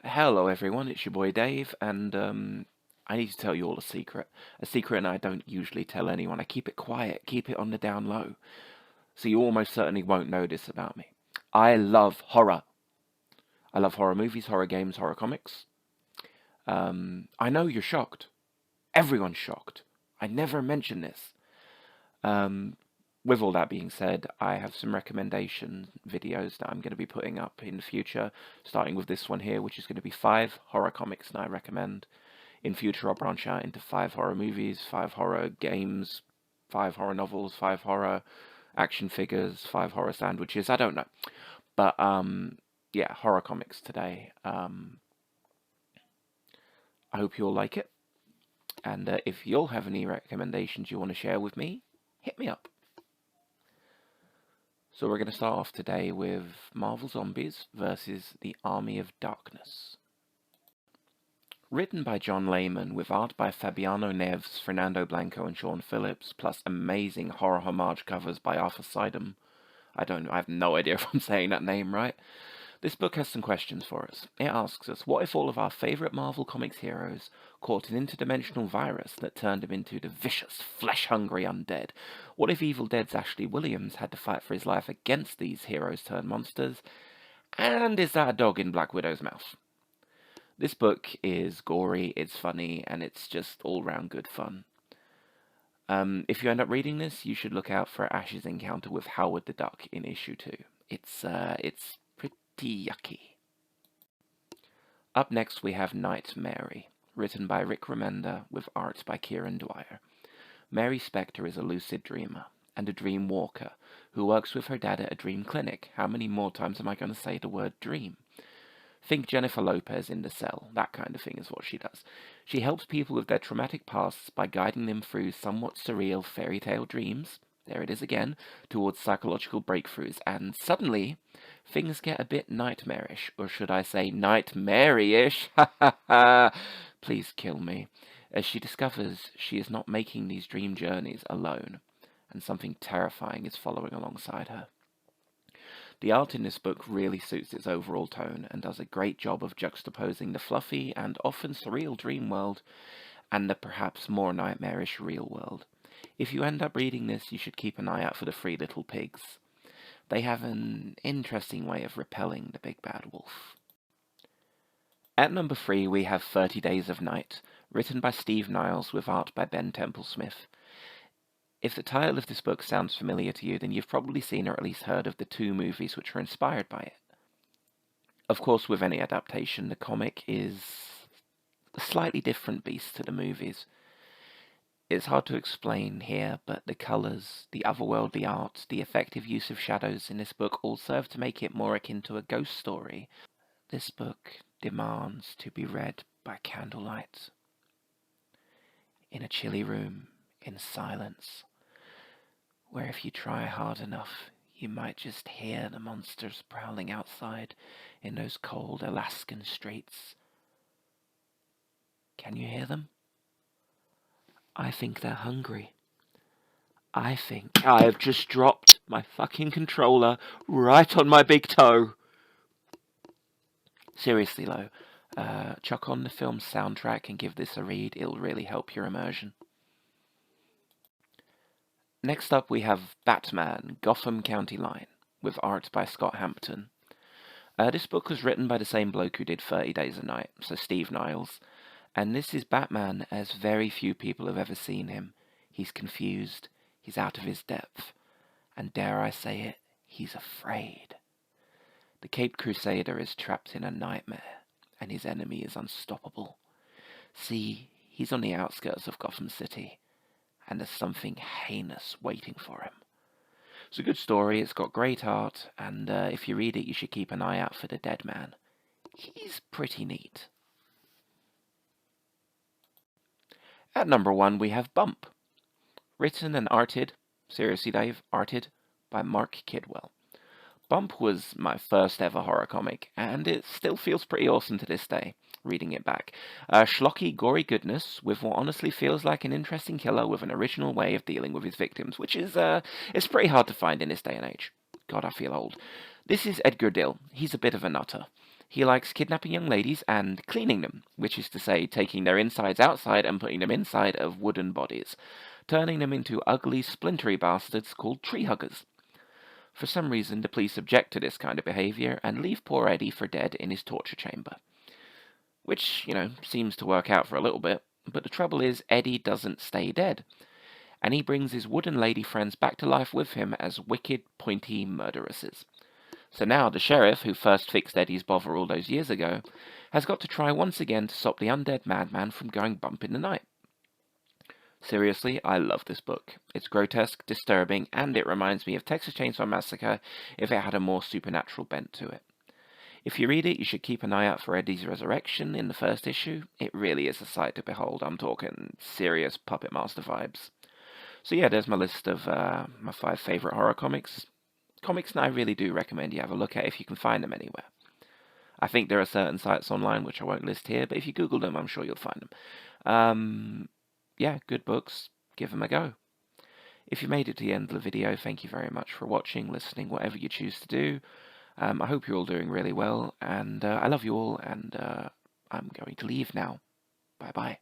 Hello everyone, it's your boy Dave, and I need to tell you all a secret, and I don't usually tell anyone. I keep it quiet, keep it on the down low, so you almost certainly won't know this about me. I love horror. I love horror movies, horror games, horror comics. I know you're shocked. Everyone's shocked. I never mention this. Um, with all that being said, I have some recommendation videos that I'm going to be putting up in the future, starting with this one here, which is going to be 5 horror comics that I recommend. In future, I'll branch out into 5 horror movies, 5 horror games, 5 horror novels, 5 horror action figures, 5 horror sandwiches. I don't know, but yeah, horror comics today. I hope you'll like it, and if you'll have any recommendations you want to share with me, hit me up. So we're going to start off today with Marvel Zombies versus the Army of Darkness. Written by John Layman, with art by Fabiano Neves, Fernando Blanco, and Sean Phillips, plus amazing horror homage covers by Arthur Sidem. I have no idea if I'm saying that name right. This book has some questions for us. It asks us, what if all of our favourite Marvel Comics heroes caught an interdimensional virus that turned them into the vicious, flesh-hungry undead? What if Evil Dead's Ashley Williams had to fight for his life against these heroes-turned-monsters? And is that a dog in Black Widow's mouth? This book is gory, it's funny, and it's just all-round good fun. If you end up reading this, you should look out for Ash's encounter with Howard the Duck in issue 2. It's pretty yucky. Up next we have Night Mary, written by Rick Remender with art by Kieran Dwyer. Mary Spector is a lucid dreamer and a dream walker who works with her dad at a dream clinic. How many more times am I going to say the word dream? Think Jennifer Lopez in The Cell, that kind of thing is what she does. She helps people with their traumatic pasts by guiding them through somewhat surreal fairy tale dreams, there it is again, towards psychological breakthroughs, and suddenly, things get a bit nightmarish, or should I say nightmare-ish? Ha ha ha! Please kill me. As she discovers she is not making these dream journeys alone, and something terrifying is following alongside her. The art in this book really suits its overall tone and does a great job of juxtaposing the fluffy and often surreal dream world and the perhaps more nightmarish real world. If you end up reading this, you should keep an eye out for the 3 little pigs. They have an interesting way of repelling the big bad wolf. At number 3 we have 30 Days of Night, written by Steve Niles with art by Ben Temple-Smith. If the title of this book sounds familiar to you, then you've probably seen or at least heard of the 2 movies which were inspired by it. Of course, with any adaptation, the comic is a slightly different beast to the movies. It's hard to explain here, but the colours, the otherworldly art, the effective use of shadows in this book all serve to make it more akin to a ghost story. This book demands to be read by candlelight, in a chilly room, in silence, where if you try hard enough, you might just hear the monsters prowling outside in those cold Alaskan streets. Can you hear them? I think they're hungry. I think I have just dropped my fucking controller right on my big toe. Seriously though, chuck on the film's soundtrack and give this a read. It'll really help your immersion. Next up we have Batman, Gotham County Line, with art by Scott Hampton. This book was written by the same bloke who did 30 Days a Night, so Steve Niles, and this is Batman as very few people have ever seen him. He's confused, he's out of his depth, and dare I say it, he's afraid. The Caped Crusader is trapped in a nightmare, and his enemy is unstoppable. See, he's on the outskirts of Gotham City, and there's something heinous waiting for him. It's a good story, it's got great art, and if you read it, you should keep an eye out for the Dead Man. He's pretty neat. At number 1 we have Bump, written and arted, seriously Dave, arted by Mark Kidwell. Bump was my first ever horror comic, and it still feels pretty awesome to this day, reading it back. Schlocky, gory goodness with what honestly feels like an interesting killer with an original way of dealing with his victims, which is, it's pretty hard to find in this day and age. God, I feel old. This is Edgar Dill. He's a bit of a nutter. He likes kidnapping young ladies and cleaning them, which is to say taking their insides outside and putting them inside of wooden bodies, turning them into ugly, splintery bastards called tree huggers. For some reason, the police object to this kind of behaviour and leave poor Eddie for dead in his torture chamber. Which, seems to work out for a little bit, but the trouble is Eddie doesn't stay dead, and he brings his wooden lady friends back to life with him as wicked, pointy murderesses. So now the sheriff, who first fixed Eddie's bother all those years ago, has got to try once again to stop the undead madman from going bump in the night. Seriously, I love this book. It's grotesque, disturbing, and it reminds me of Texas Chainsaw Massacre if it had a more supernatural bent to it. If you read it, you should keep an eye out for Eddie's resurrection in the first issue. It really is a sight to behold. I'm talking serious Puppet Master vibes. So yeah, there's my list of my 5 favourite horror comics. Comics that I really do recommend you have a look at if you can find them anywhere. I think there are certain sites online which I won't list here, but if you Google them, I'm sure you'll find them. Yeah, good books. Give them a go. If you made it to the end of the video, thank you very much for watching, listening, whatever you choose to do. I hope you're all doing really well, and I love you all, and I'm going to leave now. Bye-bye.